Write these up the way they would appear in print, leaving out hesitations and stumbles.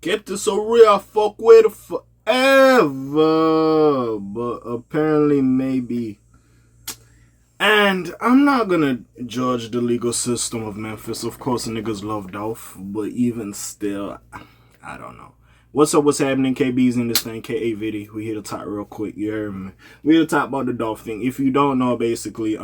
Kept it so real, I fuck with it forever. But apparently, maybe. And I'm not gonna judge the legal system of Memphis. Of course, niggas love Dolph, but even still, I don't know. What's up? What's happening? KB's in this thing. K.A.Vuitton. We here to talk real quick. You heard me? We here to talk about the Dolph thing. If you don't know, basically,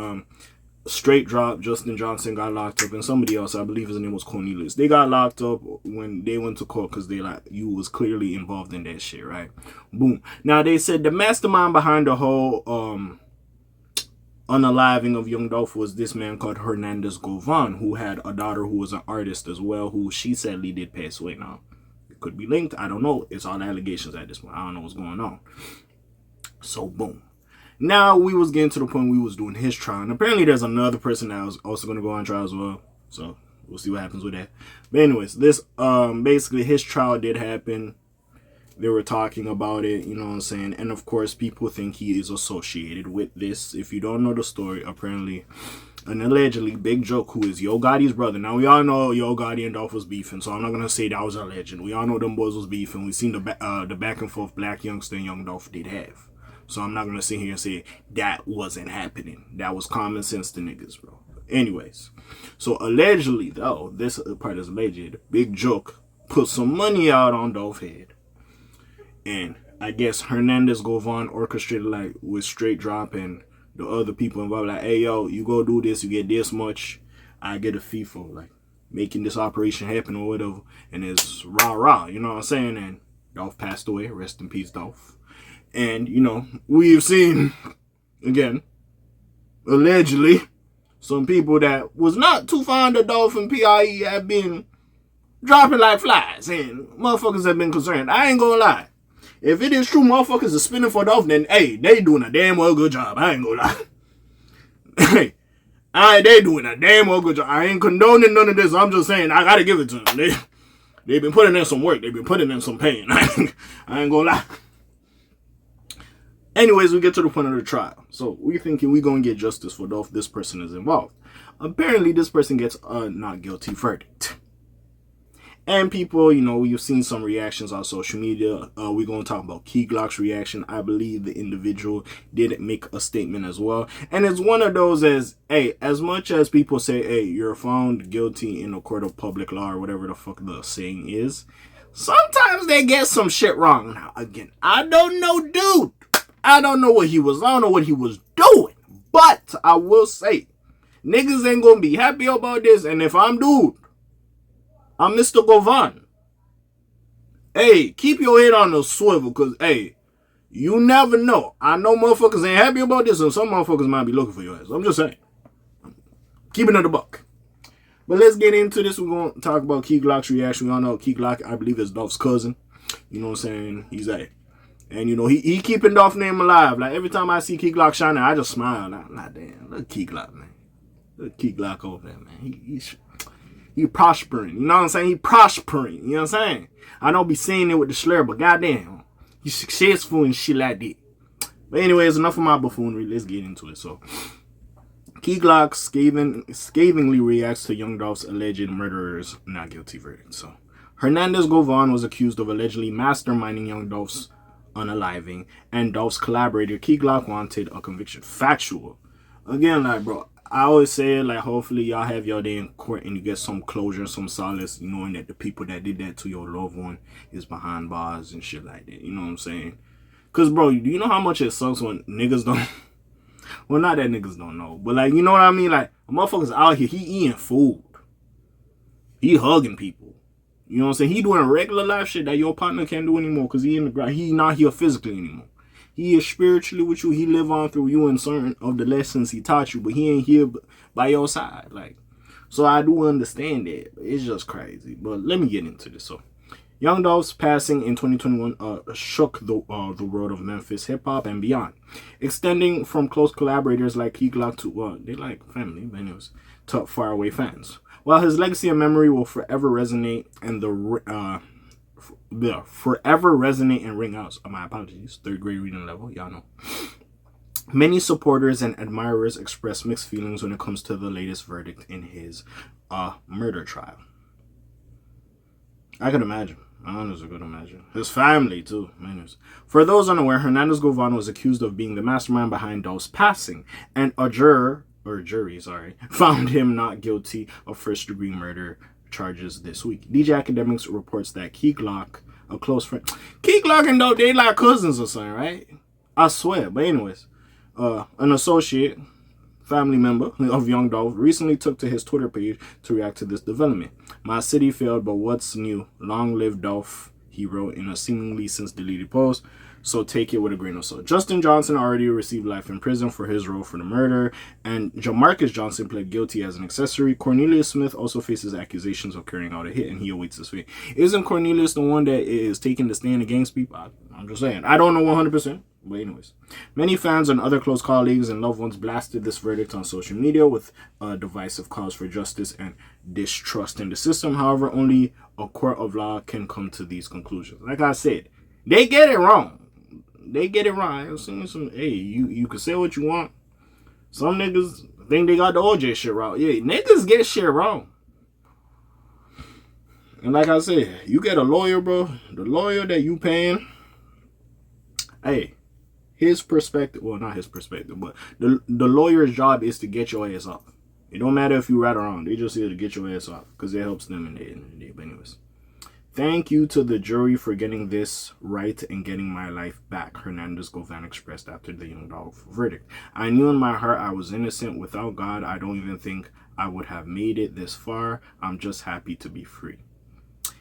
straight drop, Justin Johnson got locked up, and somebody else, I believe his name was Cornelius. They got locked up when they went to court because they like you was clearly involved in that shit, right? Boom. Now they said the mastermind behind the whole unaliving of young Dolph was this man called Hernandez Govan, who had a daughter who was an artist as well, who she sadly did pass away. Now it could be linked, I don't know. It's all allegations at this point. I don't know what's going on. So boom. Now we was getting to the point we was doing his trial, and apparently there's another person that was also going to go on trial as well. So we'll see what happens with that. But anyways, this basically his trial did happen. They were talking about it, you know what I'm saying? And of course, people think he is associated with this. If you don't know the story, apparently, and allegedly, Big Joke, who is Yo Gotti's brother. Now, we all know Yo Gotti and Dolph was beefing, so I'm not going to say that was a legend. We all know them boys was beefing. We've seen the back and forth Black Youngster and Young Dolph did have. So I'm not going to sit here and say that wasn't happening. That was common sense to niggas, bro. Anyways, so allegedly, though, this part is alleged, Big Joke put some money out on Dolph's head. And I guess Hernandez Govan orchestrated like with straight drop and the other people involved like, hey yo, you go do this, you get this much, I get a fee for like making this operation happen or whatever. And it's rah, you know what I'm saying? And Dolph passed away, rest in peace Dolph. And you know, we've seen again, allegedly, some people that was not too fond of Dolph and PIE have been dropping like flies, and motherfuckers have been concerned. I ain't gonna lie. If it is true motherfuckers are spinning for Dolph, then hey, they doing a damn well good job. I ain't gonna lie. Hey, they doing a damn well good job. I ain't condoning none of this. I'm just saying I gotta give it to them. They've been putting in some work. They've been putting in some pain. I ain't gonna lie. Anyways, we get to the point of the trial. So we thinking we gonna get justice for Dolph. This person is involved. Apparently, this person gets a not guilty verdict. And people, you know, we've seen some reactions on social media. We're going to talk about Key Glock's reaction. I believe the individual did make a statement as well. And it's one of those as, hey, as much as people say, hey, you're found guilty in a court of public law or whatever the fuck the saying is, sometimes they get some shit wrong. Now, again, I don't know, dude. I don't know what he was doing. But I will say, niggas ain't going to be happy about this. And if I'm dude, I'm Mr. Govan. Hey, keep your head on the swivel, because, hey, you never know. I know motherfuckers ain't happy about this, and some motherfuckers might be looking for your ass. I'm just saying. Keeping it a buck. But let's get into this. We're going to talk about Key Glock's reaction. We all know Key Glock, I believe, is Dolph's cousin. You know what I'm saying? He's like, and, you know, he keeping Dolph's name alive. Like, every time I see Key Glock shining, I just smile. Like, damn, look at Key Glock, man. Look at Key Glock over there, man. He prospering. You know what I'm saying? He prospering. You know what I'm saying? I don't be saying it with the slur, but goddamn, he's successful and shit like that. But anyways, enough of my buffoonery. Let's get into it. So, Key Glock scathingly reacts to Young Dolph's alleged murderer's not guilty verdict. So, Hernandez Govan was accused of allegedly masterminding Young Dolph's unaliving, and Dolph's collaborator Key Glock wanted a conviction. Factual. Again, like, bro, I always say, like, hopefully y'all have your day in court and you get some closure, some solace, knowing that the people that did that to your loved one is behind bars and shit like that. You know what I'm saying? Because, bro, do you know how much it sucks when niggas don't... Well, not that niggas don't know, but, like, you know what I mean? Like, a motherfucker's out here, he eating food. He hugging people. You know what I'm saying? He doing regular life shit that your partner can't do anymore because he in the ground. He not here physically anymore. He is spiritually with you. He live on through you in certain of the lessons he taught you, but he ain't here by your side. Like, so I do understand that. It's just crazy. But let me get into this. So, Young Dolph's passing in 2021 shook the world of Memphis hip hop and beyond, extending from close collaborators like Key Glock to they like family, but anyways, to faraway fans. While his legacy and memory will forever resonate and forever resonate and ring out. My apologies, 3rd grade reading level, y'all know. Many supporters and admirers express mixed feelings when it comes to the latest verdict in his murder trial. I can imagine. Honestly, I could imagine. His family, too. Manners. For those unaware, Hernandez Govan was accused of being the mastermind behind Dolph's passing, and a jury, found him not guilty of first-degree murder charges this week. DJ Academics reports that Key Glock, a close friend... Key Glock and Dolph, they like cousins or something, right? I swear. But anyways, an associate... family member of young Dolph recently took to his Twitter page to react to this development. My city failed, but what's new? Long live Dolph, he wrote in a seemingly since deleted post. So take it with a grain of salt. Justin Johnson already received life in prison for his role for the murder, and Jamarcus Johnson pled guilty as an accessory. Cornelius Smith also faces accusations of carrying out a hit, and he awaits his fate. Isn't Cornelius the one that is taking the stand against people? I'm just saying. I don't know 100%. But anyways, many fans and other close colleagues and loved ones blasted this verdict on social media with a divisive cause for justice and distrust in the system. However, only a court of law can come to these conclusions. Like I said, they get it wrong. They get it wrong. I've seen some, hey, you can say what you want. Some niggas think they got the OJ shit wrong. Yeah, niggas get shit wrong. And like I said, you get a lawyer, bro. The lawyer that you paying, hey, his perspective, well, not his perspective, but the lawyer's job is to get your ass off. It don't matter if you right or wrong. They just here to get your ass off because it helps them in the end of the day. But anyways, thank you to the jury for getting this right and getting my life back, Hernandez Govan expressed after the young Dolph verdict. I knew in my heart I was innocent. Without God, I don't even think I would have made it this far. I'm just happy to be free.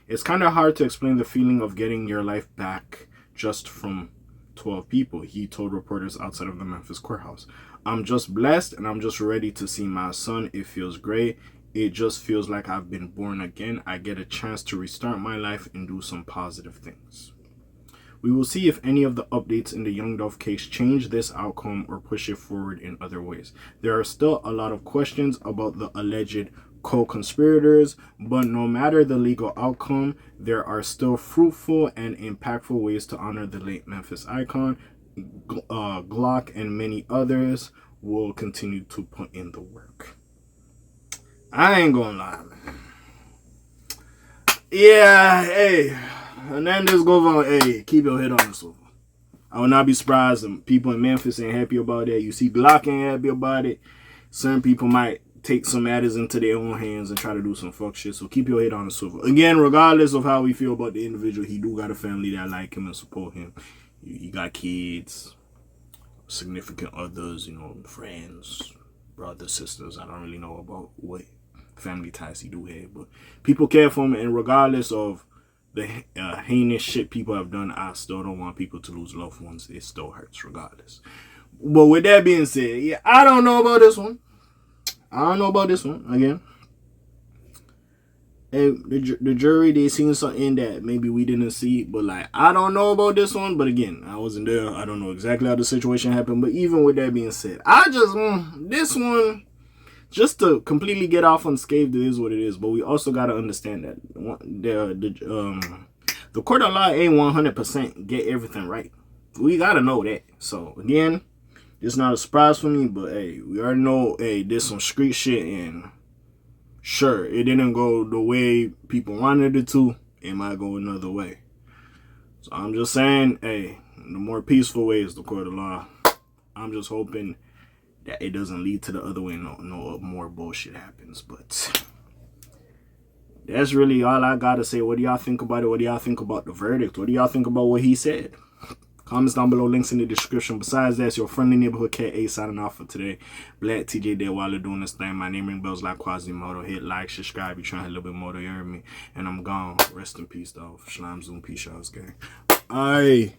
It's kind of hard to explain the feeling of getting your life back just from 12 people, he told reporters outside of the Memphis courthouse. I'm just blessed and I'm just ready to see my son. It feels great. It just feels like I've been born again. I get a chance to restart my life and do some positive things. We will see if any of the updates in the Young Dolph case change this outcome or push it forward in other ways. There are still a lot of questions about the alleged co-conspirators, but no matter the legal outcome, there are still fruitful and impactful ways to honor the late Memphis icon. Glock and many others will continue to put in the work. I ain't gonna lie, man. Yeah, hey, Hernandez Govan, hey, keep your head on the swivel. I will not be surprised if people in Memphis ain't happy about that. You see Glock ain't happy about it. Certain people might take some matters into their own hands and try to do some fuck shit. So keep your head on the swivel. Again, regardless of how we feel about the individual, he do got a family that like him and support him. He got kids, significant others, you know, friends, brothers, sisters. I don't really know about what family ties he do have, but people care for him. And regardless of the heinous shit people have done, I still don't want people to lose loved ones. It still hurts regardless. But with that being said, yeah, I don't know about this one. Again. And the jury, they seen something that maybe we didn't see. But, like, I don't know about this one. But, again, I wasn't there. I don't know exactly how the situation happened. But even with that being said, this one, just to completely get off unscathed, it is what it is. But we also got to understand that the court of law ain't 100% get everything right. We got to know that. So, again, it's not a surprise for me, but hey, we already know, hey, there's some street shit, and sure, it didn't go the way people wanted it to. It might go another way. So I'm just saying, hey, the more peaceful way is the court of law. I'm just hoping that it doesn't lead to the other way, no more bullshit happens. But that's really all I gotta say. What do y'all think about it? What do y'all think about the verdict? What do y'all think about what he said? Comments down below, links in the description. Besides that, it's your friendly neighborhood K.A. signing off for today. Black TJ there while they're doing this thing. My name ring bells like Quasimodo. Hit like, subscribe. You trying to hit a little bit more to hear me. And I'm gone. Rest in peace, though. Shalom, Zoom, peace, y'all, gang. Aye.